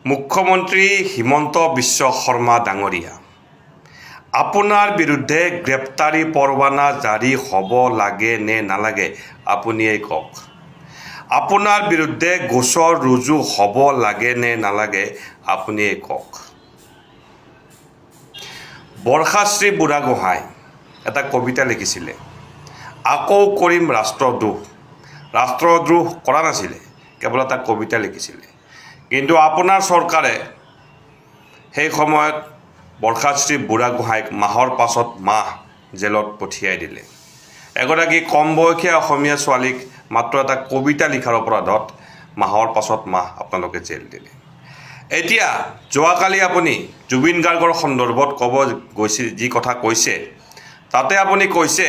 মুখ্যমন্ত্ৰী হিমন্ত বিশ্ব শৰ্মা ডাঙৰীয়া, আপোনাৰ বিৰুদ্ধে গ্ৰেপ্তাৰী পৰৱানা জাৰি হ'ব লাগে নে নালাগে আপুনিয়েই কওক। আপোনাৰ বিৰুদ্ধে গোচৰ ৰুজু হ'ব লাগে নে নালাগে আপুনিয়েই কওক। বৰ্ষাশ্ৰী বুঢ়াগোহাঁই এটা কবিতা লিখিছিলে, আকৌ কৰিম ৰাষ্ট্ৰদ্ৰোহ। ৰাষ্ট্ৰদ্ৰোহ কৰা নাছিলে, কেৱল এটা কবিতা লিখিছিলে। কিন্তু আপোনাৰ চৰকাৰে সেই সময়ত বৰ্ষাশ্ৰী বুঢ়াগোহাঁইক মাহৰ পাছত মাহ জেলত পঠিয়াই দিলে। এগৰাকী কম বয়সীয়া অসমীয়া ছোৱালীক মাত্ৰ এটা কবিতা লিখাৰ অপৰাধত মাহৰ পাছত মাহ আপোনালোকে জেল দিলে। এতিয়া যোৱাকালি আপুনি জুবিন গাৰ্গৰ সন্দৰ্ভত ক'ব গৈছে, যি কথা কৈছে তাতে আপুনি কৈছে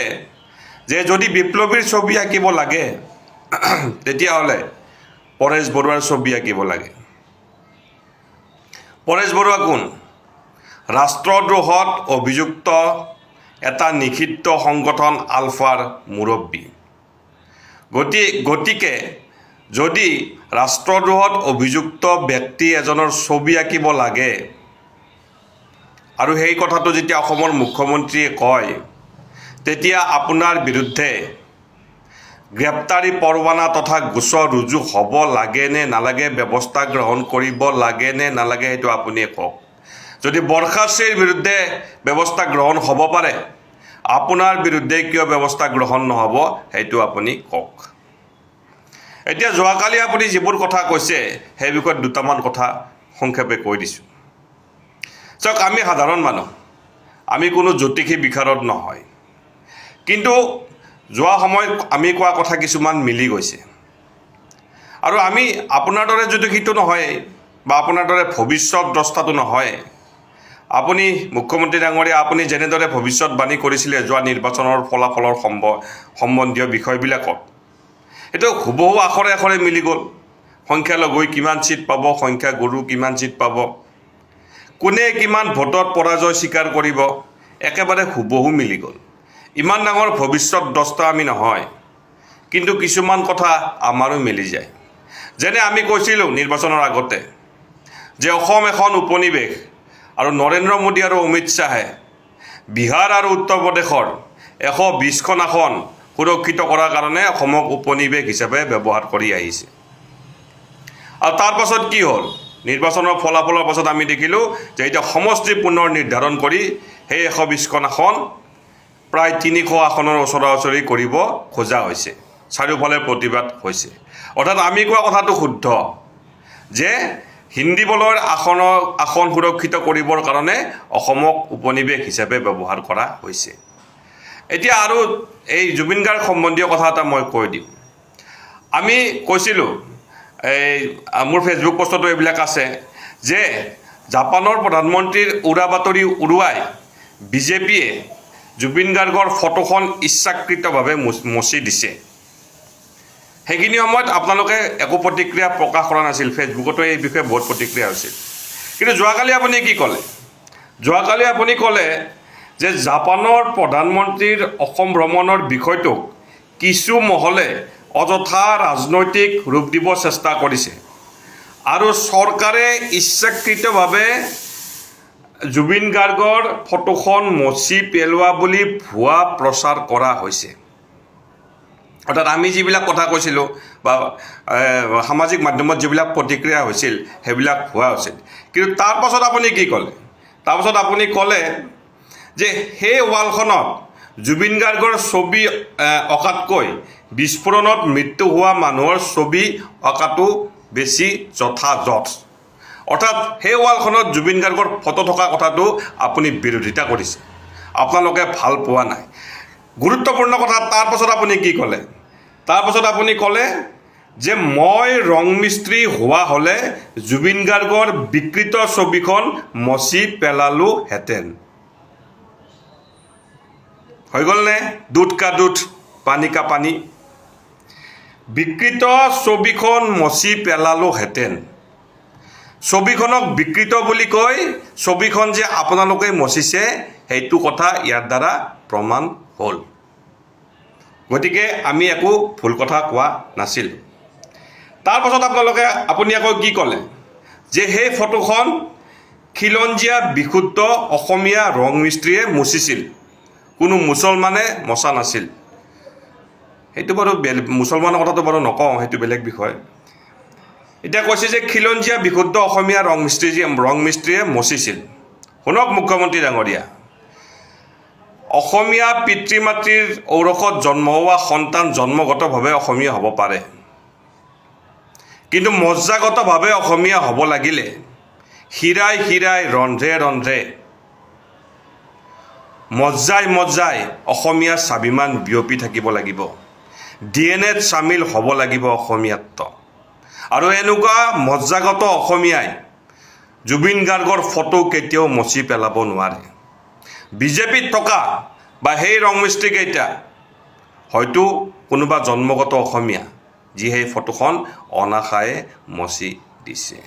যে যদি বিপ্লৱীৰ ছবি আঁকিব লাগে তেতিয়াহ'লে পৰেশ বৰুৱাৰ ছবি আঁকিব লাগে। পৰেশ বৰুৱা কোন? ৰাষ্ট্ৰদ্ৰোহত অভিযুক্ত এটা নিষিদ্ধ সংগঠন আলফাৰ মুৰব্বী। গতিকে যদি ৰাষ্ট্ৰদ্ৰোহত অভিযুক্ত ব্যক্তি এজনৰ ছবি আঁকিব লাগে আৰু সেই কথাটো যেতিয়া অসমৰ মুখ্যমন্ত্ৰীয়ে কয়, তেতিয়া আপোনাৰ বিৰুদ্ধে গ্ৰেপ্তাৰী পৰৱানা তথা গোচৰ ৰুজু হ'ব লাগে নে নালাগে, ব্যৱস্থা গ্ৰহণ কৰিব লাগে নে নালাগে, সেইটো আপুনিয়ে কওক। যদি বৰ্ষাশ্ৰীৰ বিৰুদ্ধে ব্যৱস্থা গ্ৰহণ হ'ব পাৰে, আপোনাৰ বিৰুদ্ধে কিয় ব্যৱস্থা গ্ৰহণ নহ'ব সেইটো আপুনি কওক। এতিয়া যোৱাকালি আপুনি যিবোৰ কথা কৈছে সেই বিষয়ত দুটামান কথা সংক্ষেপে কৈ দিছোঁ। চাওক, আমি সাধাৰণ মানুহ, আমি কোনো জ্যোতিষী বিশাৰদ নহয়, কিন্তু যোৱা সময়ত আমি কোৱা কথা কিছুমান মিলি গৈছে। আৰু আমি আপোনাৰ দৰে জ্যোতিষীটো নহয় বা আপোনাৰ দৰে ভৱিষ্যত দ্ৰষ্টাটো নহয়। আপুনি মুখ্যমন্ত্ৰী ডাঙৰীয়া, আপুনি যেনেদৰে ভৱিষ্যতবাণী কৰিছিলে যোৱা নিৰ্বাচনৰ ফলাফলৰ সম্বন্ধীয় বিষয়বিলাকত, সেইটো হুবহু আখৰে আখৰে মিলি গ'ল। সংখ্যালঘুই কিমান ছিট পাব, সংখ্যাগুৰু কিমান ছিট পাব, কোনে কিমান ভোটত পৰাজয় স্বীকাৰ কৰিব, একেবাৰে হুবহু মিলি গ'ল। ইমান ডাঙৰ ভৱিষ্যত দ্ৰষ্টা আমি নহয়, কিন্তু কিছুমান কথা আমাৰো মিলি যায়। যেনে আমি কৈছিলোঁ নিৰ্বাচনৰ আগতে যে অসম এখন উপনিৱেশ আৰু নৰেন্দ্ৰ মোদী আৰু অমিত শ্বাহে বিহাৰ আৰু উত্তৰ প্ৰদেশৰ 120খন আসন সুৰক্ষিত কৰাৰ কাৰণে অসমক উপনিৱেশ হিচাপে ব্যৱহাৰ কৰি আহিছে। আৰু তাৰ পাছত কি হ'ল? নিৰ্বাচনৰ ফলাফলৰ পাছত আমি দেখিলোঁ যে এতিয়া সমষ্টি পুনৰ নিৰ্ধাৰণ কৰি সেই 120খন আসন প্ৰায় 300 আসনৰ ওচৰা ওচৰি কৰিব খোজা হৈছে। চাৰিওফালে প্ৰতিবাদ হৈছে। অৰ্থাৎ আমি কোৱা কথাটো শুদ্ধ যে হিন্দী বলৰ আসন সুৰক্ষিত কৰিবৰ কাৰণে অসমক উপনিৱেশ হিচাপে ব্যৱহাৰ কৰা হৈছে। এতিয়া আৰু এই জুবিন গাৰ্গ সম্বন্ধীয় কথা এটা মই কৈ দিওঁ। আমি কৈছিলোঁ, মোৰ ফেচবুক পষ্টতো এইবিলাক আছে, যে জাপানৰ প্ৰধানমন্ত্ৰীৰ উৰা বাতৰি উৰুৱাই বিজেপিয়ে জুবিন গাৰ্গৰ ফটোখন ইচ্ছাকৃতভাৱে মচি দিছে। সেইখিনি সময়ত আপোনালোকে একো প্ৰতিক্ৰিয়া প্ৰকাশ কৰা নাছিল। ফেচবুকতো এই বিষয়ে বহুত প্ৰতিক্ৰিয়া হৈছিল। কিন্তু যোৱাকালি আপুনি কি ক'লে? যোৱাকালি আপুনি ক'লে যে জাপানৰ প্ৰধানমন্ত্ৰীৰ অসম ভ্ৰমণৰ বিষয়টোক কিছু মহলে অযথা ৰাজনৈতিক ৰূপ দিব চেষ্টা কৰিছে আৰু চৰকাৰে ইচ্ছাকৃতভাৱে জুবিন গাৰ্গৰ ফটোখন মচি পেলোৱা বুলি ভুৱা প্ৰচাৰ কৰা হৈছে। অৰ্থাৎ আমি যিবিলাক কথা কৈছিলোঁ বা সামাজিক মাধ্যমত যিবিলাক প্ৰতিক্ৰিয়া হৈছিল সেইবিলাক ভুৱা হৈছিল। কিন্তু তাৰ পাছত আপুনি কি ক'লে? তাৰপাছত আপুনি ক'লে যে সেই ৱালখনত জুবিন গাৰ্গৰ ছবি অঁকাতকৈ বিস্ফোৰণত মৃত্যু হোৱা মানুহৰ ছবি অঁকাটো বেছি যথাযথ। অৰ্থাৎ সেই ৱালখনত জুবিন গাৰ্গৰ ফটো থকা কথাটো আপুনি বিৰোধিতা কৰিছে, আপোনালোকে ভাল পোৱা নাই। গুৰুত্বপূৰ্ণ কথা, তাৰ পাছত আপুনি কি ক'লে? তাৰপাছত আপুনি ক'লে যে মই ৰং মিস্ত্ৰী হোৱা হ'লে জুবিন গাৰ্গৰ বিকৃত ছবিখন মচি পেলালোহেঁতেন। হৈ গ'লনে? দুধ কা দুধ, পানী কা পানী। বিকৃত ছবিখন মচি পেলালোহেঁতেন। ছবিখনক বিকৃত বুলি কৈ ছবিখন যে আপোনালোকে মচিছে সেইটো কথা ইয়াৰ দ্বাৰা প্ৰমাণ হ'ল। গতিকে আমি একো ভুল কথা কোৱা নাছিলোঁ। তাৰ পাছত আপুনি আকৌ কি ক'লে? যে সেই ফটোখন খিলঞ্জীয়া বিশুদ্ধ অসমীয়া ৰং মিস্ত্ৰীয়ে মচিছিল, কোনো মুছলমানে মচা নাছিল। সেইটো বাৰু মুছলমানৰ কথাটো বাৰু নকওঁ, সেইটো বেলেগ বিষয়। এতিয়া কৈছে যে খিলঞ্জীয়া বিশুদ্ধ অসমীয়া ৰং মিস্ত্ৰীয়ে মচিছিল। শুনক মুখ্যমন্ত্ৰী ডাঙৰীয়া, অসমীয়া পিতৃ মাতৃৰ ঔৰসত জন্ম হোৱা সন্তান জন্মগতভাৱে অসমীয়া হ'ব পাৰে, কিন্তু মজ্জাগতভাৱে অসমীয়া হ'ব লাগিলে শিৰাই শিৰাই ৰন্ধ্ৰে ৰন্ধ্ৰে মজ্জাই মজ্জাই অসমীয়াৰ স্বাভিমান বিয়পি থাকিব লাগিব, DNA-ত চামিল হ'ব লাগিব অসমীয়াত্ব। আৰু এনেকুৱা মজ্জাগত অসমীয়াই জুবিন গাৰ্গৰ ফটো কেতিয়াও মচি পেলাব নোৱাৰে। বিজেপিত থকা বা সেই ৰং মিস্ত্ৰীকেইটা হয়তো কোনোবা জন্মগত অসমীয়া, যি সেই ফটোখন অনাশায়ে মচি দিছে।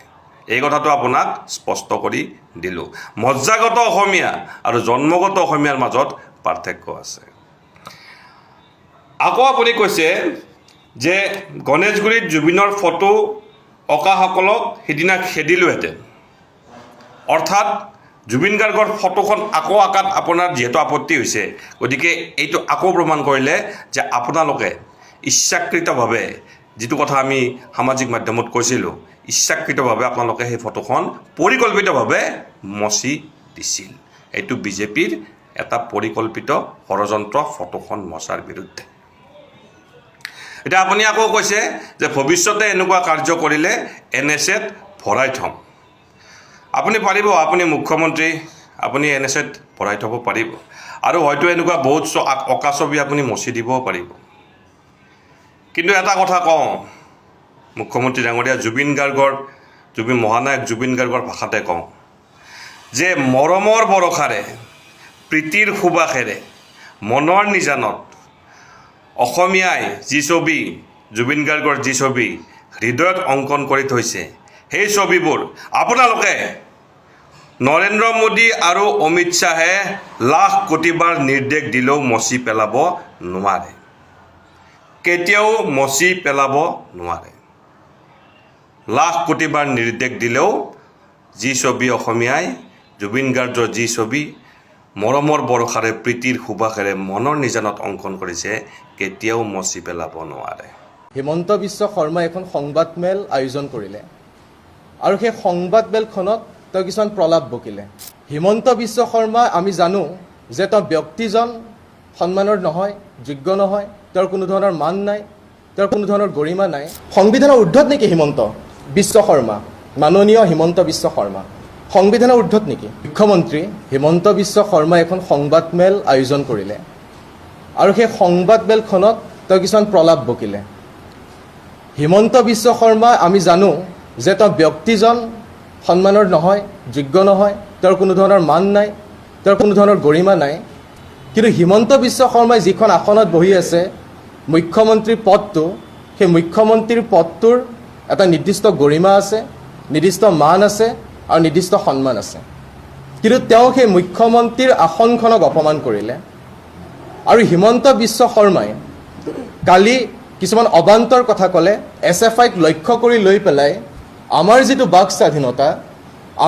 এই কথাটো আপোনাক স্পষ্ট কৰি দিলোঁ। মজ্জাগত অসমীয়া আৰু জন্মগত অসমীয়াৰ মাজত পাৰ্থক্য আছে। আকৌ আপুনি কৈছে যে গণেশগুৰিত জুবিনৰ ফটো অঁকাসকলক সিদিনা খেদিলোহেঁতেন, অৰ্থাৎ জুবিন গাৰ্গৰ ফটোখন আকৌ আঁকাত আপোনাৰ যিহেতু আপত্তি হৈছে, গতিকে এইটো আকৌ প্ৰমাণ কৰিলে যে আপোনালোকে ইচ্ছাকৃতভাৱে, যিটো কথা আমি সামাজিক মাধ্যমত কৈছিলোঁ, ইচ্ছাকৃতভাৱে আপোনালোকে সেই ফটোখন পৰিকল্পিতভাৱে মচি দিছিল। এইটো বিজেপিৰ এটা পৰিকল্পিত ষড়যন্ত্ৰ ফটোখন মচাৰ বিৰুদ্ধে। এতিয়া আপুনি আকৌ কৈছে যে ভৱিষ্যতে এনেকুৱা কাৰ্য কৰিলে NSAত ভৰাই থ'ম। আপুনি পাৰিব, আপুনি মুখ্যমন্ত্ৰী, আপুনি NSAত ভৰাই থ'ব পাৰিব, আৰু হয়তো এনেকুৱা বহুত অঁকা ছবি আপুনি মচি দিবও পাৰিব। কিন্তু এটা কথা কওঁ মুখ্যমন্ত্ৰী ডাঙৰীয়া, মহানায়ক জুবিন গাৰ্গৰ ভাষাতে কওঁ যে মৰমৰ বৰষাৰে, প্ৰীতিৰ সুবাসেৰে, মনৰ নিজানত অসমীয়াই যি ছবি, জুবিন গাৰ্গৰ যি ছবি হৃদয়ত অংকন কৰি থৈছে, সেই ছবিবোৰ আপোনালোকে নৰেন্দ্ৰ মোদী আৰু অমিত শ্বাহে লাখ কোটিবাৰ নিৰ্দেশ দিলেও মচি পেলাব নোৱাৰে, কেতিয়াও মচি পেলাব নোৱাৰে। লাখ কোটিবাৰ নিৰ্দেশ দিলেও যি ছবি অসমীয়াই, জুবিন গাৰ্গৰ যি ছবি মৰমৰ বৰষাৰে, প্ৰীতিৰ সুবাসেৰে, মনৰ নিজানত অংকন কৰিছে, কেতিয়াও মচি পেলাব নোৱাৰে। হিমন্ত বিশ্ব শৰ্মাই এখন সংবাদমেল আয়োজন কৰিলে, আৰু সেই সংবাদমেলখনত তেওঁ কিছুমান প্ৰলাপ বকিলে। হিমন্ত বিশ্ব শৰ্মা, আমি জানো যে তেওঁ ব্যক্তিজন সন্মানৰ নহয়, যোগ্য নহয়, তেওঁৰ কোনো ধৰণৰ মান নাই, তেওঁৰ কোনো ধৰণৰ গৰিমা নাই। সংবিধানৰ ঊৰ্ধত নেকি হিমন্ত বিশ্ব শৰ্মা? মাননীয় হিমন্ত বিশ্ব শৰ্মা সংবিধানৰ ঊৰ্ধত নেকি? মুখ্যমন্ত্ৰী হিমন্ত বিশ্ব শৰ্মাই এখন সংবাদমেল আয়োজন কৰিলে, আৰু সেই সংবাদমেলখনত তেওঁ কিছুমান প্ৰলাপ বকিলে। হিমন্ত বিশ্ব শৰ্মা, আমি জানো যে তেওঁ ব্যক্তিজন সন্মানৰ নহয়, যোগ্য নহয়, তেওঁৰ কোনো ধৰণৰ মান নাই, তেওঁৰ কোনো ধৰণৰ গৰিমা নাই। কিন্তু হিমন্ত বিশ্ব শৰ্মাই যিখন আসনত বহি আছে, মুখ্যমন্ত্ৰীৰ পদটো, সেই মুখ্যমন্ত্ৰীৰ পদটোৰ এটা নিৰ্দিষ্ট গৰিমা আছে, নিৰ্দিষ্ট মান আছে আৰু নিৰ্দিষ্ট সন্মান আছে। কিন্তু তেওঁ সেই মুখ্যমন্ত্ৰীৰ আসনখনক অপমান কৰিলে। আৰু হিমন্ত বিশ্ব শৰ্মাই কালি কিছুমান অবান্তৰ কথা ক'লে, SFIক লক্ষ্য কৰি লৈ পেলাই আমাৰ যিটো বাক স্বাধীনতা,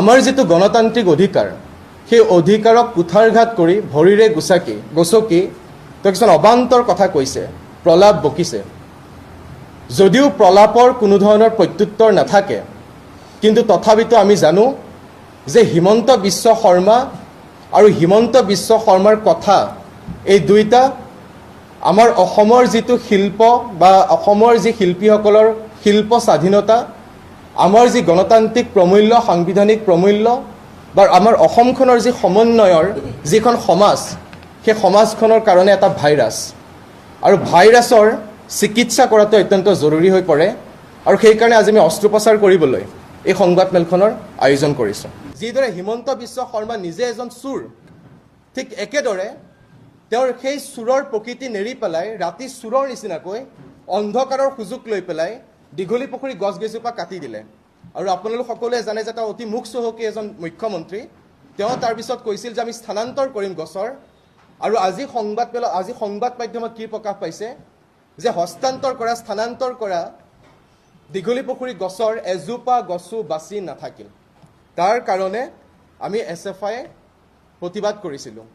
আমাৰ যিটো গণতান্ত্ৰিক অধিকাৰ, সেই অধিকাৰক কুঠাৰঘাত কৰি ভৰিৰে গচকি তেওঁ কিছুমান অবান্তৰ কথা কৈছে, প্ৰলাপ বকিছে। যদিও প্ৰলাপৰ কোনো ধৰণৰ প্ৰত্যুত্তৰ নাথাকে, কিন্তু তথাপিতো আমি জানো যে হিমন্ত বিশ্ব শৰ্মা আৰু হিমন্ত বিশ্ব শৰ্মাৰ কথা, এই দুইটা আমাৰ অসমৰ যিটো শিল্প বা অসমৰ যি শিল্পীসকলৰ শিল্প স্বাধীনতা, আমাৰ যি গণতান্ত্ৰিক প্ৰমূল্য, সাংবিধানিক প্ৰমূল্য, বা আমাৰ অসমখনৰ যি সমন্বয়ৰ যিখন সমাজ, সেই সমাজখনৰ কাৰণে এটা ভাইৰাছ, আৰু ভাইৰাছৰ চিকিৎসা কৰাটো অত্যন্ত জৰুৰী হৈ পৰে। আৰু সেইকাৰণে আজি আমি অস্ত্ৰোপচাৰ কৰিবলৈ এই সংবাদমেলখনৰ আয়োজন কৰিছোঁ। যিদৰে হিমন্ত বিশ্ব শৰ্মা নিজে এজন চোৰ, ঠিক একেদৰে তেওঁৰ সেই চোৰৰ প্ৰকৃতি নেৰি পেলাই ৰাতি চোৰৰ নিচিনাকৈ অন্ধকাৰৰ সুযোগ লৈ পেলাই দীঘলী পুখুৰী গছ গেজোপা কাটি দিলে। আৰু আপোনালোক সকলোৱে জানে যে তেওঁ অতি মুখ চহকী এজন মুখ্যমন্ত্ৰী। তেওঁ তাৰপিছত কৈছিল যে আমি স্থানান্তৰ কৰিম গছৰ। আৰু আজি সংবাদ মাধ্যমত কি প্ৰকাশ পাইছে যে হস্তান্তৰ কৰা, স্থানান্তৰ কৰা দীঘলী পুখুৰী গছৰ এজোপা গছো বাচি নাথাকিল। তাৰ কাৰণে আমি SFI প্ৰতিবাদ কৰিছিলোঁ।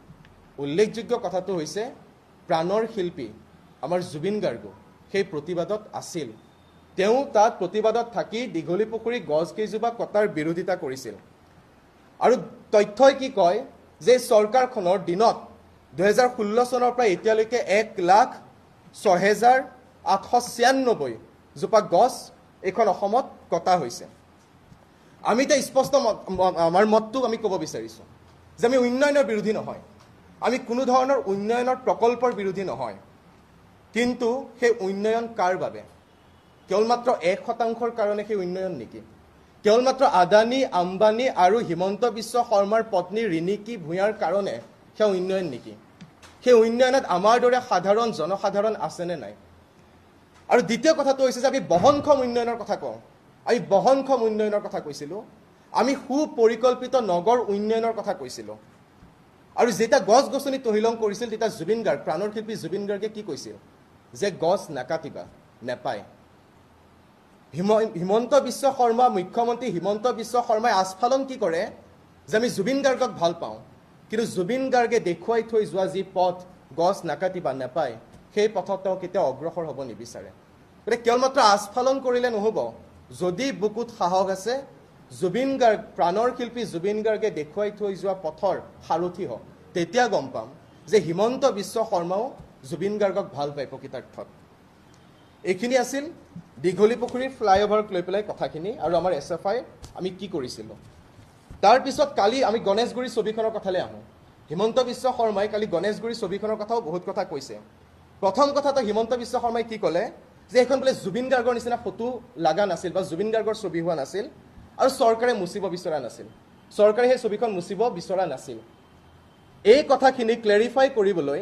উল্লেখযোগ্য কথাটো হৈছে প্ৰাণৰ শিল্পী আমাৰ জুবিন গাৰ্গো সেই প্ৰতিবাদত আছিল। তেওঁ তাত প্ৰতিবাদত থাকি দীঘলী পুখুৰী গছকেইজোপা কটাৰ বিৰোধিতা কৰিছিল। আৰু তথ্যই কি কয় যে চৰকাৰখনৰ দিনত 2016 চনৰ পৰা এতিয়ালৈকে 1,06,896 জোপা গছ এইখন অসমত কটা হৈছে। আমি এতিয়া স্পষ্ট আমাৰ মতটো আমি ক'ব বিচাৰিছোঁ যে আমি উন্নয়নৰ বিৰোধী নহয়, আমি কোনো ধৰণৰ উন্নয়নৰ প্ৰকল্পৰ বিৰোধী নহয়, কিন্তু সেই উন্নয়ন কাৰ বাবে? কেৱল মাত্ৰ 1% কাৰণে সেই উন্নয়ন নেকি? কেৱল মাত্ৰ আদানী, আম্বানী আৰু হিমন্ত বিশ্ব শৰ্মাৰ পত্নী ৰিণিকী ভূঞাৰ কাৰণে সেই উন্নয়ন নেকি? সেই উন্নয়নত আমাৰ দৰে সাধাৰণ জনসাধাৰণ আছেনে নাই? আৰু দ্বিতীয় কথাটো হৈছে যে আমি বহনক্ষম উন্নয়নৰ কথা কওঁ। আমি বহনক্ষম উন্নয়নৰ কথা কৈছিলোঁ, আমি সুপৰিকল্পিত নগৰ উন্নয়নৰ কথা কৈছিলোঁ। আৰু যেতিয়া গছ গছনি তহিলং কৰিছিল তেতিয়া জুবিন গাৰ্গ, প্ৰাণৰ শিল্পী জুবিন গাৰ্গে কি কৈছিল? যে গছ নাকাটিবা, নেপায়। হিমন্ত বিশ্ব শৰ্মা, মুখ্যমন্ত্ৰী হিমন্ত বিশ্ব শৰ্মাই আস্ফালন কি কৰে যে আমি জুবিন গাৰ্গক ভাল পাওঁ, কিন্তু জুবিন গাৰ্গে দেখুৱাই থৈ যোৱা যি পথ গছ নাকাটিবা, নেপায়, সেই পথত তেওঁ কেতিয়াও অগ্ৰসৰ হ'ব নিবিচাৰে। গতিকে কেৱল মাত্ৰ আস্ফালন কৰিলে নহ'ব, যদি বুকুত সাহস আছে জুবিন গাৰ্গ, প্ৰাণৰ শিল্পী জুবিন গাৰ্গে দেখুৱাই থৈ যোৱা পথৰ সাৰথি হওক, তেতিয়া গম পাম যে হিমন্ত বিশ্ব শৰ্মাও জুবিন গাৰ্গক ভাল পায় প্ৰকৃতাৰ্থত। এইখিনি আছিল দীঘলী পুখুৰীৰ ফ্লাইঅভাৰক লৈ পেলাই কথাখিনি আৰু আমাৰ SFI আমি কি কৰিছিলোঁ। তাৰপিছত কালি আমি গণেশগুৰি ছবিখনৰ কথালৈ আহোঁ। হিমন্ত বিশ্ব শৰ্মাই কালি গণেশগুৰি ছবিখনৰ কথাও বহুত কথা কৈছে। প্ৰথম কথাটো হিমন্ত বিশ্ব শৰ্মাই কি ক'লে যে এইখন বোলে জুবিন গাৰ্গৰ নিচিনা ফটো লগা নাছিল বা জুবিন গাৰ্গৰ ছবি হোৱা নাছিল আৰু চৰকাৰে মুচিব বিচৰা নাছিল, চৰকাৰে সেই ছবিখন মুচিব বিচৰা নাছিল। এই কথাখিনি ক্লেৰিফাই কৰিবলৈ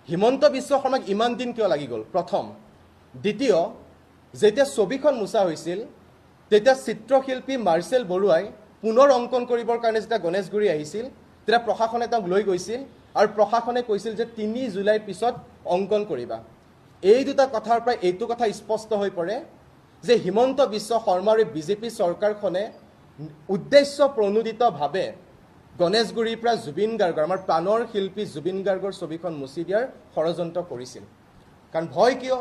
হিমন্ত বিশ্ব শৰ্মাক ইমান দিন কিয় লাগি গ'ল? প্ৰথম। দ্বিতীয়, যেতিয়া ছবিখন মুচা হৈছিল তেতিয়া চিত্ৰশিল্পী মাৰ্চেল বৰুৱাই পুনৰ অংকন কৰিবৰ কাৰণে যেতিয়া গণেশগুৰি আহিছিল তেতিয়া প্ৰশাসনে তেওঁক লৈ গৈছিল আৰু প্ৰশাসনে কৈছিল যে 3 জুলাইৰ পিছত অংকন কৰিবা। এই দুটা কথাৰ পৰা এইটো কথা স্পষ্ট হৈ পৰে যে হিমন্ত বিশ্ব শৰ্মাৰ বিজেপি চৰকাৰখনে উদ্দেশ্য প্ৰণোদিতভাৱে গণেশগুৰিৰ পৰা জুবিন গাৰ্গৰ, আমাৰ প্ৰাণৰ শিল্পী জুবিন গাৰ্গৰ ছবিখন মুচি দিয়াৰ ষড়যন্ত্ৰ কৰিছিল। কাৰণ ভয় কিয়?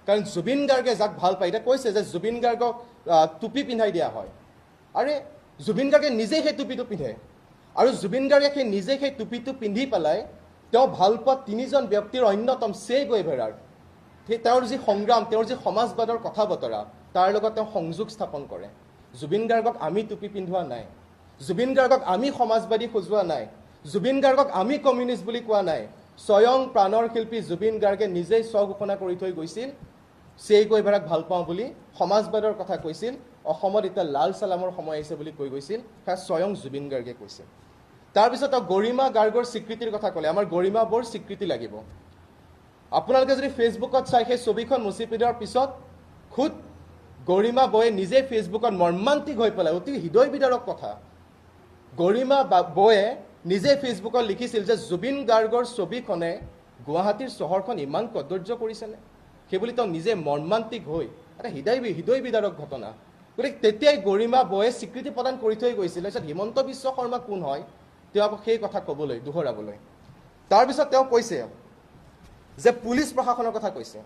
কাৰণ জুবিন গাৰ্গে যাক ভাল পায়, এতিয়া কৈছে যে জুবিন গাৰ্গক টুপি পিন্ধাই দিয়া হয়। আৰে জুবিন গাৰ্গে নিজেই সেই টুপিটো পিন্ধে আৰু জুবিন গাৰ্গে নিজে সেই টুপিটো পিন্ধি পেলাই তেওঁ ভাল পোৱা 3জন ব্যক্তিৰ অন্যতম চে গুয়েভাৰাৰ তেওঁৰ যি সংগ্ৰাম, তেওঁৰ যি সমাজবাদৰ কথা বতৰা, তাৰ লগত তেওঁ সংযোগ স্থাপন কৰে। জুবিন গাৰ্গক আমি টুপি পিন্ধোৱা নাই, জুবিন গাৰ্গক আমি সমাজবাদী সজোৱা নাই, জুবিন গাৰ্গক আমি কমিউনিষ্ট বুলি কোৱা নাই। স্বয়ং প্ৰাণৰ শিল্পী জুবিন গাৰ্গে নিজেই স্বঘোষণা কৰি থৈ গৈছিল চে গুয়েভাৰাক ভাল পাওঁ বুলি, সমাজবাদৰ কথা কৈছিল, অসমত এতিয়া লাল চালামৰ সময় আহিছে বুলি কৈ গৈছিল, সেয়া স্বয়ং জুবিন গাৰ্গে কৈছিল। তাৰপিছত তেওঁ গৰিমা গাৰ্গৰ স্বীকৃতিৰ কথা ক'লে, আমাৰ গৰিমা বৰ স্বীকৃতি লাগিব। আপোনালোকে যদি ফেচবুকত চাই সেই ছবিখন মুচি পেলোৱাৰ পিছত খুদ গৰিমা বয়ে নিজে ফেচবুকত মৰ্মান্তিক হৈ পেলাই, অতি হৃদয় বিদাৰক কথা, গৰিমা বয়ে নিজে ফেচবুকত লিখিছিল যে জুবিন গাৰ্গৰ ছবিখনে গুৱাহাটীৰ চহৰখন ইমান কদৰ্য কৰিছেনে, সেইবুলি তেওঁ নিজে মৰ্মান্তিক হৈ এটা হৃদয় বিদাৰক ঘটনা। গতিকে তেতিয়াই গৰিমা বয়ে স্বীকৃতি প্ৰদান কৰি থৈ গৈছিল। তাৰপিছত হিমন্ত বিশ্ব শৰ্মা কোন হয় তেওঁ আকৌ সেই কথা ক'বলৈ, দোহৰাবলৈ। তাৰপিছত তেওঁ কৈছে যে পুলিচ প্ৰশাসনৰ কথা কৈছে।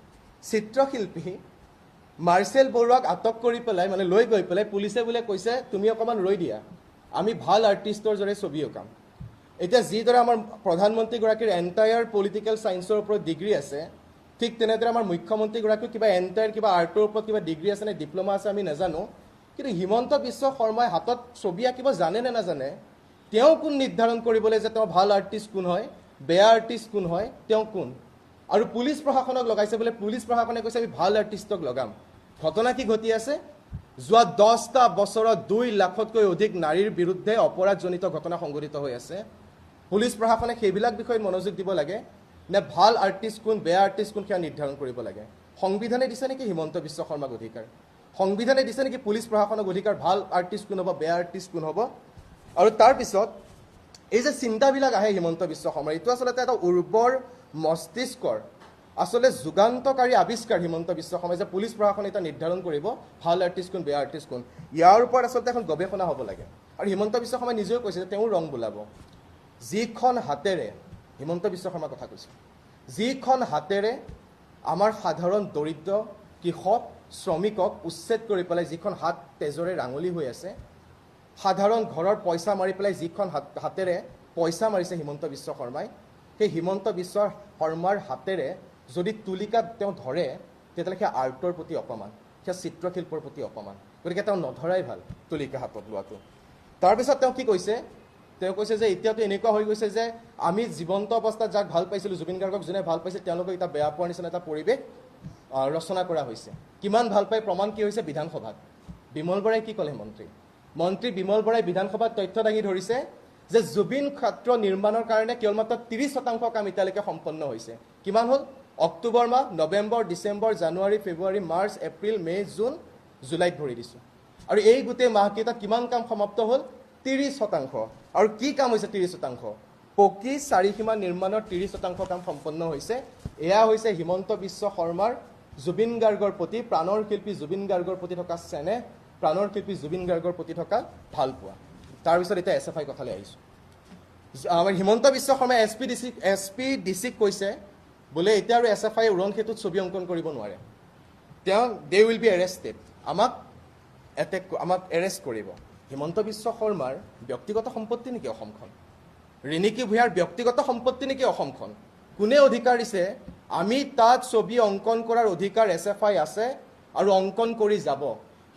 চিত্ৰশিল্পী মাৰ্চেল বৰুৱাক আটক কৰি পেলাই, মানে লৈ গৈ পেলাই পুলিচে বোলে কৈছে তুমি অকণমান ৰৈ দিয়া, আমি ভাল আৰ্টিষ্টৰ দৰে ছবি অঁকাম। এতিয়া যিদৰে আমাৰ প্ৰধানমন্ত্ৰীগৰাকীৰ এণ্টায়াৰ পলিটিকেল ছায়েন্সৰ ওপৰত ডিগ্ৰী আছে, ঠিক তেনেদৰে আমাৰ মুখ্যমন্ত্ৰীগৰাকীৰ কিবা এণ্টায়াৰ কিবা আৰ্টৰ ওপৰত কিবা ডিগ্ৰী আছে নে ডিপ্ল'মা আছে আমি নাজানো, কিন্তু হিমন্ত বিশ্ব শৰ্মাই হাতত ছবি আঁকিব জানে নে নাজানে, তেওঁ কোন নিৰ্ধাৰণ কৰিবলৈ যে তেওঁ ভাল আৰ্টিষ্ট কোন হয়, বেয়া আৰ্টিষ্ট কোন হয়, তেওঁ কোন? আৰু পুলিচ প্ৰশাসনক লগাইছে বোলে, পুলিচ প্ৰশাসনে কৈছে আমি ভাল আৰ্টিষ্টক লগাম। ঘটনা কি ঘটি আছে? যোৱা 10টা বছৰত 2 লাখতকৈ অধিক নাৰীৰ বিৰুদ্ধে অপৰাধজনিত ঘটনা সংঘটিত হৈ আছে। পুলিচ প্ৰশাসনে সেইবিলাক বিষয়ত মনোযোগ দিব লাগে নে ভাল আৰ্টিষ্ট কোন, বেয়া আৰ্টিষ্ট কোন সেয়া নিৰ্ধাৰণ কৰিব লাগে? সংবিধানে দিছে নেকি হিমন্ত বিশ্ব শৰ্মাক অধিকাৰ? সংবিধানে দিছে নেকি পুলিচ প্ৰশাসনক অধিকাৰ ভাল আৰ্টিষ্ট কোন হ'ব, বেয়া আৰ্টিষ্ট কোন হ'ব? আৰু তাৰপিছত এই যে চিন্তাবিলাক আহে হিমন্ত বিশ্ব শৰ্মাৰ, এইটো আচলতে এটা উৰ্বৰ মস্তিষ্কৰ আচলতে যুগান্তকাৰী আৱিষ্কাৰ হিমন্ত বিশ্ব শৰ্মাই যে পুলিচ প্ৰশাসনে এতিয়া নিৰ্ধাৰণ কৰিব ভাল আৰ্টিষ্ট কোন বেয়া আৰ্টিষ্ট কোন, ইয়াৰ ওপৰত আচলতে এখন গৱেষণা হ'ব লাগে। আৰু হিমন্ত বিশ্ব শৰ্মাই নিজেও কৈছে যে তেওঁ ৰং বোলাব। যিখন হাতেৰে, হিমন্ত বিশ্ব শৰ্মাৰ কথা কৈছে, যিখন হাতেৰে আমাৰ সাধাৰণ দৰিদ্ৰ কৃষক শ্ৰমিকক উচ্ছেদ কৰি পেলাই যিখন হাত তেজৰে ৰাঙলী হৈ আছে, সাধাৰণ ঘৰৰ পইচা মাৰি পেলাই যিখন হাতেৰে পইচা মাৰিছে হিমন্ত বিশ্ব শৰ্মাই, সেই হিমন্ত বিশ্ব শৰ্মাৰ হাতেৰে যদি তুলিকাত তেওঁ ধৰে তেতিয়াহ'লে সেই আৰ্টৰ প্ৰতি অপমান, সেই চিত্ৰশিল্পৰ প্ৰতি অপমান। গতিকে তেওঁ নধৰাই ভাল তুলিকা হাতত লোৱাটো। তাৰপিছত তেওঁ কি কৈছে, তেওঁ কৈছে যে এতিয়াতো এনেকুৱা হৈ গৈছে যে আমি জীৱন্ত অৱস্থাত যাক ভাল পাইছিলোঁ, জুবিন গাৰ্গক যোনে ভাল পাইছিল, তেওঁলোকক এতিয়া বেয়া পোৱাৰ নিচিনা এটা পৰিৱেশ ৰচনা কৰা হৈছে। কিমান ভাল পাই প্ৰমাণ কি হৈছে বিধানসভাত। বিমল বৰাই কি ক'লে মন্ত্ৰী বিমল বৰাই বিধানসভাত তথ্য দাঙি ধৰিছে যে জুবিন ক্ষেত্ৰ নিৰ্মাণৰ কাৰণে কেৱল মাত্ৰ 30% কাম এতিয়ালৈকে সম্পন্ন হৈছে। কিমান হ'ল? অক্টোবৰ মাহ, নৱেম্বৰ, ডিচেম্বৰ, জানুৱাৰী, ফেব্ৰুৱাৰী, মাৰ্চ, এপ্ৰিল, মে', জুন, জুলাইত ধৰি দিছোঁ। আৰু এই গোটেই মাহকেইটাত কিমান কাম সমাপ্ত হ'ল? 30%। আৰু কি কাম হৈছে 30%? পকী চাৰিসীমা নিৰ্মাণৰ 30% কাম সম্পন্ন হৈছে। এয়া হৈছে হিমন্ত বিশ্ব শৰ্মাৰ জুবিন গাৰ্গৰ প্ৰতি, প্ৰাণৰ শিল্পী জুবিন গাৰ্গৰ প্ৰতি থকা চেনেহ, প্ৰাণৰ শিল্পী জুবিন গাৰ্গৰ প্ৰতি থকা ভালপোৱা। তাৰপিছত এতিয়া SFI কথালৈ আহিছোঁ। আমাৰ হিমন্ত বিশ্ব শৰ্মাই SPDC-ক কৈছে বোলে এতিয়া আৰু SFI উৰণ সেতুত ছবি অংকন কৰিব নোৱাৰে। দে উইল বি এৰেষ্টেড, আমাক এৰেষ্ট কৰিব। হিমন্ত বিশ্ব শৰ্মাৰ ব্যক্তিগত সম্পত্তি নেকি অসমখন? ৰিণিকী ভূঞাৰ ব্যক্তিগত সম্পত্তি নেকি অসমখন? কোনে অধিকাৰ দিছে আমি তাত ছবি অংকন কৰাৰ অধিকাৰ SFI আছে আৰু অংকন কৰি যাব?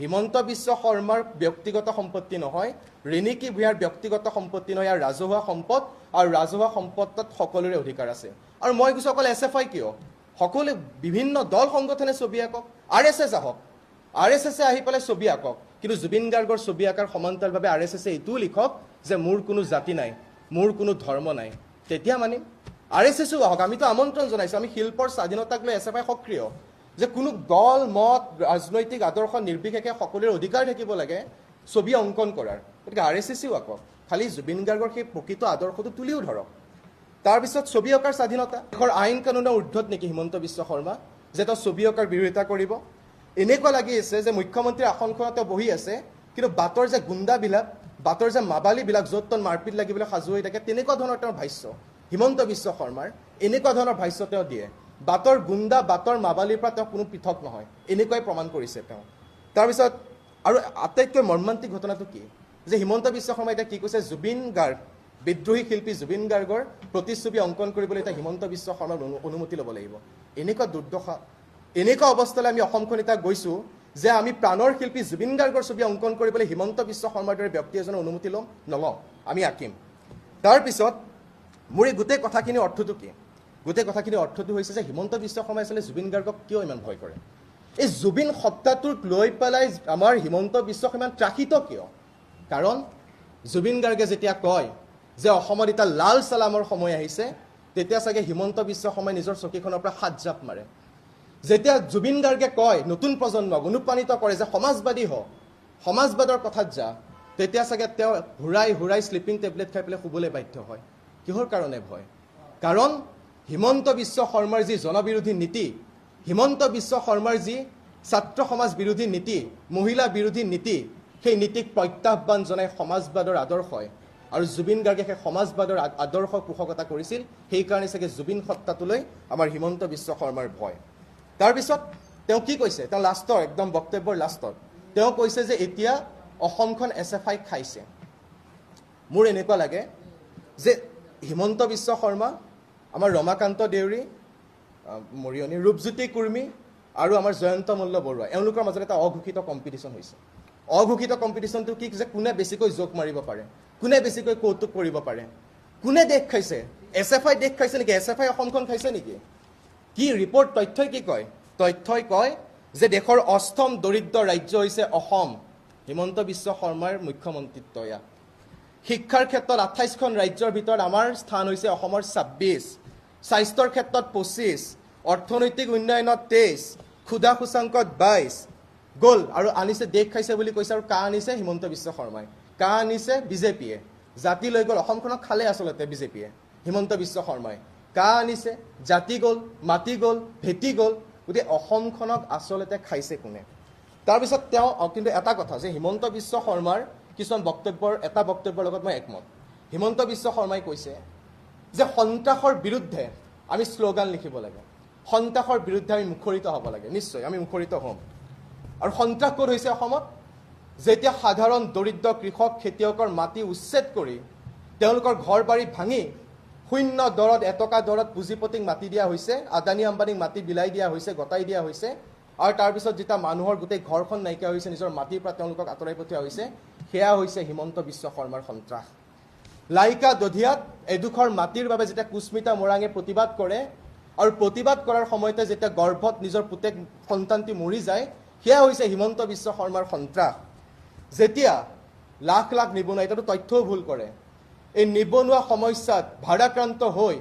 হিমন্ত বিশ্ব শৰ্মাৰ ব্যক্তিগত সম্পত্তি নহয়, ৰিণিকী ভূঞাৰ ব্যক্তিগত সম্পত্তি নহয়, ইয়াৰ ৰাজহুৱা সম্পদ, আৰু ৰাজহুৱা সম্পদত সকলোৰে অধিকাৰ আছে। আৰু মই কৈছোঁ অকল SFI কিয়, সকলো বিভিন্ন দল সংগঠনে ছবি আঁকক, RSS আহক, RSS আহি পেলাই ছবি আঁকক, কিন্তু জুবিন গাৰ্গৰ ছবি আঁকাৰ সমান্তৰালভাৱে RSS এইটোও লিখক যে মোৰ কোনো জাতি নাই, মোৰ কোনো ধৰ্ম নাই, তেতিয়া মানিম। RSSও আহক, আমিতো আমন্ত্ৰণ জনাইছোঁ, আমি শিল্পৰ স্বাধীনতাক লৈ SFI সক্ৰিয়, যে কোনো দল মত ৰাজনৈতিক আদৰ্শ নিৰ্বিশেষে সকলোৰে অধিকাৰ থাকিব লাগে ছবি অংকন কৰাৰ। গতিকে RSSও আঁকক, খালি জুবিন গাৰ্গৰ সেই প্ৰকৃত আদৰ্শটো তুলিও ধৰক। তাৰপিছত ছবি অঁকাৰ স্বাধীনতা, দেশৰ আইন কানুনৰ ঊৰ্ধত নেকি হিমন্ত বিশ্ব শৰ্মা যে তেওঁ ছবি অঁকাৰ বিৰোধিতা কৰিব? এনেকুৱা লাগি আছে যে মুখ্যমন্ত্ৰীৰ আসনখনত তেওঁ বহি আছে, কিন্তু বাটৰ যে গুণ্ডাবিলাক, বাটৰ যে মাবালীবিলাক য'ত ত'ত মাৰপিট লাগিবলৈ সাজু হৈ থাকে, তেনেকুৱা ধৰণৰ তেওঁৰ ভাষ্য হিমন্ত বিশ্ব শৰ্মাৰ, এনেকুৱা ধৰণৰ ভাষ্য তেওঁ দিয়ে। বাটৰ গুণ্ডা, বাটৰ মাবালীৰ পৰা তেওঁ কোনো পৃথক নহয়, এনেকুৱাই প্ৰমাণ কৰিছে তেওঁ। তাৰপিছত আৰু আটাইতকৈ মৰ্মান্তিক ঘটনাটো কি যে হিমন্ত বিশ্ব শৰ্মাই এতিয়া কি কৈছে, জুবিন গাৰ্গ, বিদ্ৰোহী শিল্পী জুবিন গাৰ্গৰ প্ৰতিচ্ছবি অংকন কৰিবলৈ এতিয়া হিমন্ত বিশ্ব শৰ্মাৰ অনুমতি ল'ব লাগিব। এনেকুৱা দুৰ্দশা, এনেকুৱা অৱস্থালৈ আমি অসমখন এতিয়া গৈছোঁ যে আমি প্ৰাণৰ শিল্পী জুবিন গাৰ্গৰ ছবি অংকন কৰিবলৈ হিমন্ত বিশ্ব শৰ্মাৰ দৰে ব্যক্তি এজনৰ অনুমতি নলওঁ, আমি আঁকিম। তাৰপিছত মোৰ এই গোটেই কথাখিনিৰ অৰ্থটো কি? গোটেই কথাখিনিৰ অৰ্থটো হৈছে যে হিমন্ত বিশ্ব শৰ্মাই আচলতে জুবিন গাৰ্গক কিয় ইমান ভয় কৰে? এই জুবিন সত্তাটোক লৈ পেলাই আমাৰ হিমন্ত বিশ্ব শৰ্মা ত্ৰাসিত কিয়? কাৰণ জুবিন গাৰ্গে যেতিয়া কয় যে অসমত এতিয়া লাল চালামৰ সময় আহিছে, তেতিয়া চাগে হিমন্ত বিশ্ব শৰ্মাই নিজৰ চকীখনৰ পৰা হাত জাপ মাৰে। যেতিয়া জুবিন গাৰ্গে কয় নতুন প্ৰজন্মক অনুপ্ৰাণিত কৰে যে সমাজবাদী হ, সমাজবাদৰ কথাত যা, তেতিয়া চাগে তেওঁ হুৰাই শ্লিপিং টেবলেট খাই পেলাই শুবলৈ বাধ্য হয়। কিহৰ কাৰণে ভয়? কাৰণ হিমন্ত বিশ্ব শৰ্মাৰ যি জনবিৰোধী নীতি, হিমন্ত বিশ্ব শৰ্মাৰ যি ছাত্ৰ সমাজ বিৰোধী নীতি, মহিলা বিৰোধী নীতি, সেই নীতিক প্ৰত্যাহ্বান জনাই সমাজবাদৰ আদৰ্শই, আৰু জুবিন গাৰ্গে সেই সমাজবাদৰ আদৰ্শ পোষকতা কৰিছিল। সেইকাৰণে চাগে জুবিন সত্তাটোলৈ আমাৰ হিমন্ত বিশ্ব শৰ্মাৰ ভয়। তাৰপিছত তেওঁ কি কৈছে, তেওঁ লাষ্টৰ একদম বক্তব্যৰ লাষ্টত তেওঁ কৈছে যে এতিয়া অসমখন SFI খাইছে। মোৰ এনেকুৱা লাগে যে হিমন্ত বিশ্ব শৰ্মা, আমাৰ ৰমাকান্ত দেউৰী, মৰিয়নী ৰূপজ্যোতি কুৰ্মী আৰু আমাৰ জয়ন্ত মল্ল বৰুৱা, এওঁলোকৰ মাজত এটা অঘোষিত কম্পিটিশ্যন হৈছে। অঘোষিত কম্পিটিশ্যনটো কি যে কোনে বেছিকৈ জোক মাৰিব পাৰে, কোনে বেছিকৈ কৌতুক কৰিব পাৰে, কোনে দেশ খাইছে, SFI দেশ খাইছে নেকি, SFI অসমখন খাইছে নেকি? কি ৰিপৰ্ট, তথ্যই কি কয়? তথ্যই কয় যে দেশৰ 8ম দৰিদ্ৰ ৰাজ্য হৈছে অসম, হিমন্ত বিশ্ব শৰ্মাৰ মুখ্যমন্ত্ৰিত্ব এয়া। শিক্ষাৰ ক্ষেত্ৰত 28খন ৰাজ্যৰ ভিতৰত আমাৰ স্থান হৈছে অসমৰ 26, স্বাস্থ্যৰ ক্ষেত্ৰত 25, অৰ্থনৈতিক উন্নয়নত 23, ক্ষুধা সূচাংকত 22 গ'ল। আৰু আনিছে দেশ খাইছে বুলি কৈছে, আৰু কা আনিছে হিমন্ত বিশ্ব শৰ্মাই, আনিছে বিজেপিয়ে। জাতি লৈ গ'ল, অসমখনক খালে আচলতে বিজেপিয়ে, হিমন্ত বিশ্ব শৰ্মাই। কা আনিছে, জাতি গ'ল, মাটি গ'ল, ভেটি গ'ল, গতিকে অসমখনক আচলতে খাইছে কোনে? তাৰপিছত তেওঁ কিন্তু এটা কথা যে হিমন্ত বিশ্ব শৰ্মাৰ কিছুমান এটা বক্তব্যৰ লগত মই একমত। হিমন্ত বিশ্ব শৰ্মাই কৈছে যে সন্ত্ৰাসৰ বিৰুদ্ধে আমি শ্লোগান লিখিব লাগে, সন্ত্ৰাসৰ বিৰুদ্ধে আমি মুখৰিত হ'ব লাগে। নিশ্চয় আমি মুখৰিত হ'ম। আৰু সন্ত্ৰাস ক'ত হৈছে অসমত? যেতিয়া সাধাৰণ দৰিদ্ৰ কৃষক খেতিয়কৰ মাটি উচ্ছেদ কৰি তেওঁলোকৰ ঘৰ বাৰী ভাঙি শূন্য দৰত, এটকা দৰত পুঁজিপতিক মাটি দিয়া হৈছে, আদানী আম্বানীক মাটি বিলাই দিয়া হৈছে, গতাই দিয়া হৈছে। আৰু তাৰপিছত যেতিয়া মানুহৰ গোটেই ঘৰখন নাইকিয়া হৈছে, নিজৰ মাটিৰ পৰা তেওঁলোকক আঁতৰাই পঠিওৱা হৈছে, সেয়া হৈছে হিমন্ত বিশ্ব শৰ্মাৰ সন্ত্ৰাস। লাইকা দধিয়াত এডোখৰ মাটিৰ বাবে যেতিয়া কুস্মিতা মোৰাঙে প্ৰতিবাদ কৰে আৰু প্ৰতিবাদ কৰাৰ সময়তে যেতিয়া গৰ্ভত নিজৰ পুতেক সন্তানটি মৰি যায়, সেয়া হৈছে হিমন্ত বিশ্ব শৰ্মাৰ সন্ত্ৰাস। যেতিয়া লাখ লাখ নিবনুৱা, এতিয়াতো তথ্যও ভুল কৰে, এই নিবনুৱা সমস্যাত ভাৰাক্ৰান্ত হৈ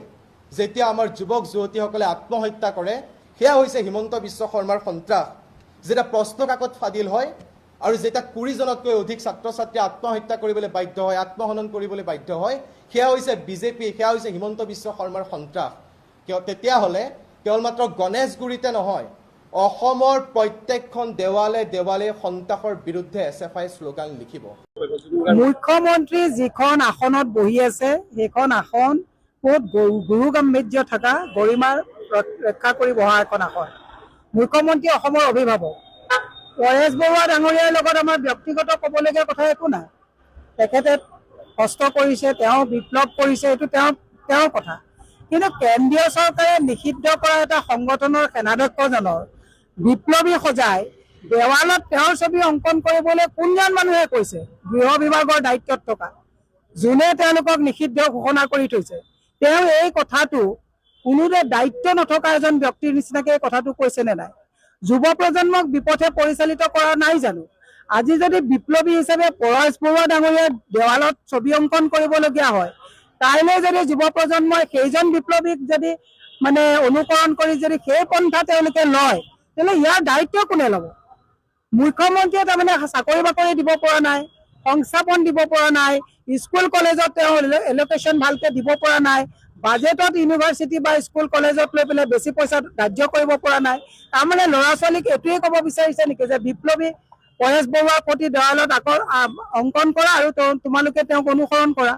যেতিয়া আমাৰ যুৱক যুৱতীসকলে আত্মহত্যা কৰে, সেয়া হৈছে হিমন্ত বিশ্ব শৰ্মাৰ সন্ত্ৰাস। যেতিয়া প্ৰশ্ন কাকত ফাদিল হয় আৰু যেতিয়া 20জনতকৈ অধিক ছাত্ৰ ছাত্ৰীয়ে আত্মহত্যা কৰিবলৈ বাধ্য হয়, আত্মহনন কৰিবলৈ বাধ্য হয়, সেয়া হৈছে বিজেপি, সেয়া হৈছে হিমন্ত বিশ্ব শৰ্মাৰ সন্ত্ৰাস। তেতিয়াহ'লে কেৱল মাত্ৰ গণেশগুৰিতে নহয়, অসমৰ প্ৰত্যেকখন দেৱালে দেৱালে সন্ত্ৰাসৰ বিৰুদ্ধে SFI শ্লোগান লিখিব। মুখ্যমন্ত্ৰী যিখন আসনত বহি আছে সেইখন আসন বহুত গুৰু গাম্ভীৰ্য থকা, গৰিমাৰ ৰক্ষা কৰি বহা এখন আসন। মুখ্যমন্ত্ৰী অসমৰ অভিভাৱক। পৰেশ বৰুৱা ডাঙৰীয়াৰ লগত আমাৰ ব্যক্তিগত ক'বলগীয়া কথা একো নাই। তেখেতে কষ্ট কৰিছে, তেওঁ বিপ্লৱ কৰিছে, এইটো তেওঁৰ কথা। কিন্তু কেন্দ্ৰীয় চৰকাৰে নিষিদ্ধ কৰা এটা সংগঠনৰ সেনাধ্যক্ষজনৰ বিপ্লৱী সজাই দেৱালত তেওঁৰ ছবি অংকন কৰিবলৈ কোনজন মানুহে কৈছে? গৃহ বিভাগৰ দায়িত্বত থকা যোনে তেওঁলোকক নিষিদ্ধ ঘোষণা কৰি থৈছে, তেওঁ এই কথাটো কোনোৰে দায়িত্ব নথকা এজন ব্যক্তিৰ নিচিনাকে এই কথাটো কৈছে নে নাই? যুৱ প্ৰজন্মক বিপথে পৰিচালিত কৰা নাই জানো? আজি যদি বিপ্লৱী হিচাপে পৰেশ বৰুৱা ডাঙৰীয়াৰ দেৱালত ছবি অংকন কৰিবলগীয়া হয়, কাইলৈ যদি যুৱ প্ৰজন্মই সেইজন বিপ্লৱীক যদি অনুকৰণ কৰি যদি সেই পন্থা তেওঁলোকে লয়, তেতিয়াহ'লে ইয়াৰ দায়িত্ব কোনে ল'ব? মুখ্যমন্ত্ৰীয়ে তাৰমানে চাকৰি বাকৰি দিব পৰা নাই, সংস্থাপন দিব পৰা নাই, স্কুল কলেজত তেওঁ এলোকেশ্যন ভালকে দিব পৰা নাই, বাজেটত ইউনিভাৰ্চিটি বা স্কুল কলেজত লৈ পেলাই বেছি পইচা ধাৰ্য কৰিব পৰা নাই। তাৰমানে ল'ৰা ছোৱালীক এইটোৱে ক'ব বিচাৰিছে নেকি যে বিপ্লৱী পৰেশ বৰুৱাৰ প্ৰতি দেৱালত অংকন কৰা আৰু তোমালোকে তেওঁক অনুসৰণ কৰা?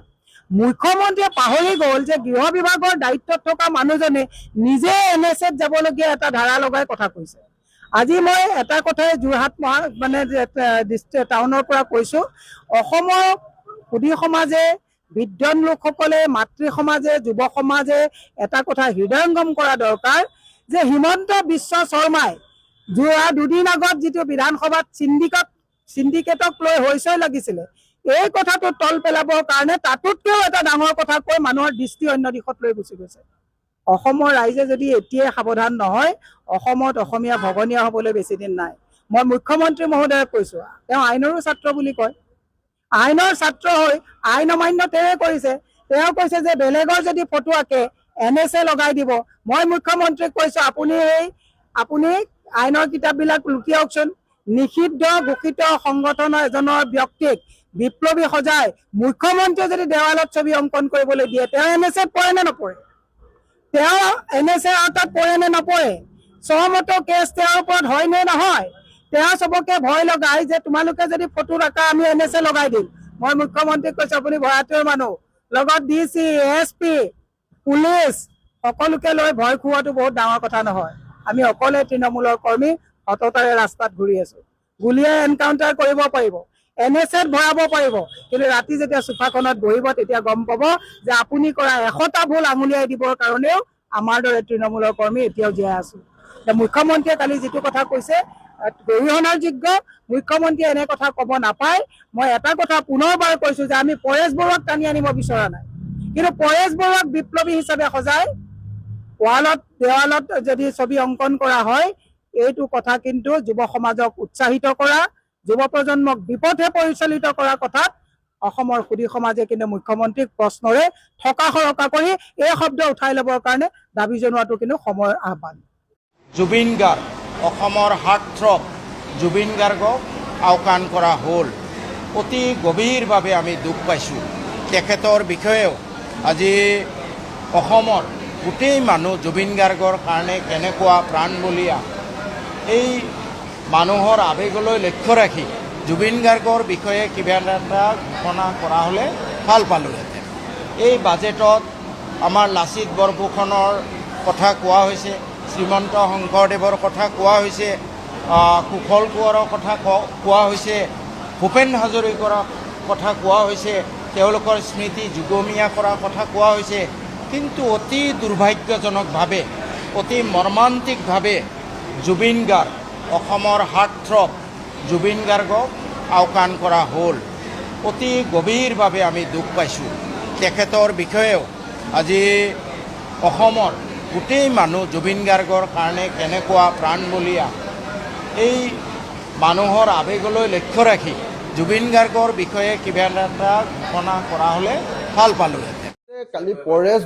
মুখ্যমন্ত্ৰীয়ে পাহৰি গ'ল যে গৃহ বিভাগৰ দায়িত্বত থকা মানুহজনে নিজে NSAত যাবলগীয়া এটা ধাৰা লগাই কথা কৈছে। আজি মই এটা কথাই যোৰহাট টাউনৰ পৰা কৈছো, অসমৰ সুধী সমাজে, বিদ্বান লোকসকলে, মাতৃ সমাজে, যুৱ সমাজে এটা কথা হৃদয়ংগম কৰা দৰকাৰ যে হিমন্ত বিশ্ব শৰ্মাই যোৱা দুদিন আগত যিটো বিধানসভাত চিণ্ডিকেটক লৈ হৈচৈ লাগিছিলে, এই কথাটো তল পেলাবৰ কাৰণে তাতোতকৈও এটা ডাঙৰ কথা কৈ মানুহৰ দৃষ্টি অন্য দিশত লৈ গুচি গৈছে। অসমৰ ৰাইজে যদি এতিয়াই সাৱধান নহয়, অসমত অসমীয়া ভগনীয়া হ'বলৈ বেছি দিন নাই। মই মুখ্যমন্ত্ৰী মহোদয়ক কৈছো, তেওঁ আইনৰো ছাত্ৰ বুলি কয়, আইনৰ ছাত্ৰ হৈ আইন অমান্য তেওঁৱে কৰিছে। তেওঁ কৈছে যে বেলেগৰ যদি ফটো আঁকে NSA লগাই দিব। মই মুখ্যমন্ত্ৰীক কৈছো, আপুনি আইনৰ কিতাপবিলাক লুকিয়াওকচোন। নিষিদ্ধ ঘোষিত সংগঠনৰ এজনৰ ব্যক্তিক বিপ্লৱী সজাই মুখ্যমন্ত্ৰীয়ে যদি দেৱালত ছবি অংকন কৰিবলৈ দিয়ে, তেওঁ NSAত পৰে নে নপৰে? তেওঁ NSA আওতাত পৰে নে নপৰে? সহমত কেছ তেওঁৰ ওপৰত হয় নে নহয়? তেওঁ চবকে ভয় লগাই যে তোমালোকে যদি ফটো ৰাখা আমি NSA লগাই দিম। মই মুখ্যমন্ত্ৰীক কৈছো, আপুনি ভয়াতুৰ মানুহ, লগত DC, SP, পুলিচ সকলোকে লৈ ভয় খুওৱাটো বহুত ডাঙৰ কথা নহয়। আমি অকলে তৃণমূলৰ কৰ্মী সততাৰে ৰাস্তাত ঘূৰি আছো। গুলীয়াই এনকাউণ্টাৰ কৰিব পাৰিব, NSAত ভৰাব পাৰিব, কিন্তু ৰাতি যেতিয়া চোফাখনত বহিব তেতিয়া গম পাব যে আপুনি কৰা 100টা ভুল আঙুলিয়াই দিবৰ কাৰণেও আমাৰ দৰে তৃণমূলৰ কৰ্মী এতিয়াও জীয়াই আছো। মুখ্যমন্ত্ৰীয়ে কালি যিটো কথা কৈছে গৰিহণাৰ যোগ্য, মুখ্যমন্ত্ৰীয়ে এনে কথা ক'ব নাপায়। মই এটা কথা পুনৰবাৰ কৈছো যে আমি পৰেশ বৰুৱাক টানি আনিব বিচৰা নাই, কিন্তু পৰেশ বৰুৱাক বিপ্লৱী হিচাপে সজাই দেৱালত যদি ছবি অংকন কৰা হয়, এইটো কথা কিন্তু যুৱ সমাজক উৎসাহিত কৰা, যুৱ প্ৰজন্মক বিপথে পৰিচালিত কৰা কথাত অসমৰ সুধী সমাজে কিন্তু মুখ্যমন্ত্ৰীক প্ৰশ্নৰে থকা সৰকা কৰি এই শব্দ উঠাই ল'বৰ কাৰণে দাবী জনোৱাটো কিন্তু সময়ৰ আহ্বান। জুবিন গাৰ্গ, অসমৰ হাৰ্টথ্ৰব জুবিন গাৰ্গক আওকাণ কৰা হ'ল। অতি গভীৰভাৱে আমি দুখ পাইছোঁ। তেখেতৰ বিষয়েও আজি অসমৰ গোটেই মানুহ জুবিন গাৰ্গৰ কাৰণে কেনেকুৱা প্ৰাণবলীয়া, এই মানুহৰ আৱেগলৈ লক্ষ্য ৰাখি জুবিন গাৰ্গৰ বিষয়ে কিবা এটা ঘোষণা কৰা হ'লে ভাল পালোঁহেঁতেন। এই বাজেটত আমাৰ লাচিত বৰফুকনৰ কথা কোৱা হৈছে, শ্ৰীমন্ত শংকৰদেৱৰ কথা কোৱা হৈছে, কুশল কোঁৱৰৰ কথা কোৱা হৈছে, ভূপেন হাজৰিকাৰ কথা কোৱা হৈছে, তেওঁলোকৰ স্মৃতি যুগমীয়া কৰাৰ কথা কোৱা হৈছে। কিন্তু অতি দুৰ্ভাগ্যজনকভাৱে, অতি মৰ্মান্তিকভাৱে জুবিন গাৰ্গ, অসমৰ হাৰ্টথ্ৰব জুবিন গাৰ্গক আওকাণ কৰা হ'ল। অতি গভীৰভাৱে আমি দুখ পাইছোঁ। তেখেতৰ বিষয়েও আজি অসমৰ গোটেই মানুহ জুবিন গাৰ্গৰ কাৰণে কেনেকুৱা প্ৰাণবলীয়া, এই মানুহৰ আৱেগলৈ লক্ষ্য ৰাখি জুবিন গাৰ্গৰ বিষয়ে কিবা এটা ঘোষণা কৰা হ'লে ভাল পালোঁহেঁতেন। কালি পৰেশ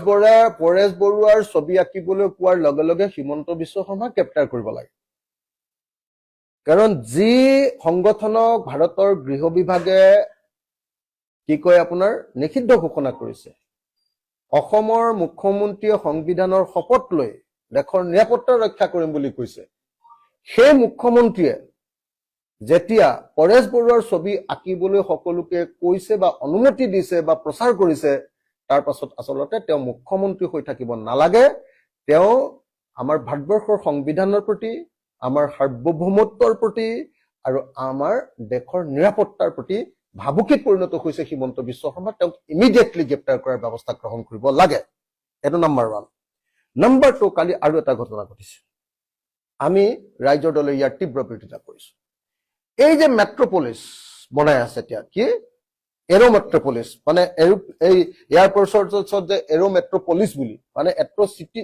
বৰুৱাৰ ছবি আঁকিবলৈ কোৱাৰ লগে লগে হিমন্ত বিশ্ব শৰ্মাক গ্ৰেপ্তাৰ কৰিব লাগে। কাৰণ যি সংগঠনক ভাৰতৰ গৃহ বিভাগে কি কয় আপোনাৰ নিষিদ্ধ ঘোষণা কৰিছে, অসমৰ মুখ্যমন্ত্ৰীয়ে সংবিধানৰ শপত লৈ দেশৰ নিৰাপত্তা ৰক্ষা কৰিম বুলি কৈছে, সেই মুখ্যমন্ত্ৰীয়ে যেতিয়া পৰেশ বৰুৱাৰ ছবি আঁকিবলৈ সকলোকে কৈছে বা অনুমতি দিছে বা প্ৰচাৰ কৰিছে, তাৰ পাছত আচলতে তেওঁ মুখ্যমন্ত্ৰী হৈ থাকিব নালাগে। তেওঁ আমাৰ ভাৰতবৰ্ষৰ সংবিধানৰ প্ৰতি, আমাৰ সাৰ্বভৌমত্বৰ প্ৰতি আৰু আমাৰ দেশৰ নিৰাপত্তাৰ প্ৰতি ভাবুকিত পৰিণত হৈছে হিমন্ত বিশ্ব শৰ্মা। তেওঁক ইমিডিয়েটলি গ্ৰেপ্তাৰ কৰাৰ ব্যৱস্থা গ্ৰহণ কৰিব লাগে। এইটো নাম্বাৰ 1। নাম্বাৰ 2, কালি আৰু এটা ঘটনা ঘটিছে। আমি ৰাইজৰ দলে ইয়াৰ তীব্ৰ বিৰোধিতা কৰিছো। এই যে মেট্ৰপলিছ বনাই আছে এতিয়া, কি এৰো মেট্ৰপলিছ, মানে এই এয়াৰপৰ্টৰ যে এৰো মেট্ৰপলিছ বুলি, মানে এট্ৰ চিটি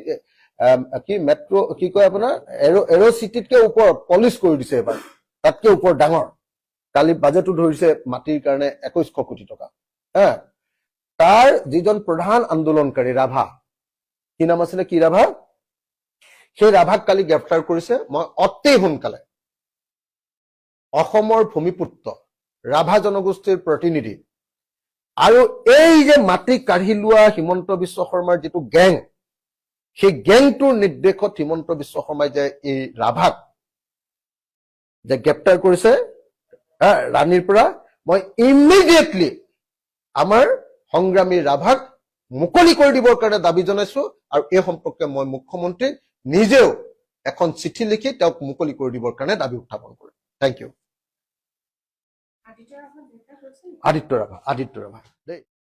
কি মেট্ৰ কি কয় আপোনাৰ এৰো চিটিতকে ওপৰত পলিচ কৰি দিছে এবাৰ, তাতকে ওপৰত ডাঙৰ। কালি বাজেটো ধৰিছে মাটিৰ কাৰণে 2100 কোটি টকা। তাৰ যিজন প্ৰধান আন্দোলনকাৰী ৰাভা, কি নাম আছিলে, কি ৰাভা, সেই ৰাভাক কালি গ্ৰেপ্তাৰ কৰিছে। মই অতি সোনকালে অসমৰ ভূমিপুত্ৰ ৰাভা জনগোষ্ঠীৰ প্ৰতিনিধি আৰু এই যে মাটি কাঢ়ি লোৱা হিমন্ত বিশ্ব শৰ্মাৰ যিটো গেং, সেই গেংটোৰ নিৰ্দেশত হিমন্ত বিশ্ব শৰ্মাই যে এই ৰাভাক যে গ্ৰেপ্তাৰ কৰিছে ৰাণীৰ পৰা, মই ইমিডিয়েটলি আমাৰ সংগ্ৰামী ৰাভাক মুকলি কৰি দিবৰ কাৰণে দাবী জনাইছো। আৰু এই সম্পৰ্কে মই মুখ্যমন্ত্ৰীক নিজেও এখন চিঠি লিখি তেওঁক মুকলি কৰি দিবৰ কাৰণে দাবী উত্থাপন কৰিম। Thank U. আদিত্য ৰাভা দেই।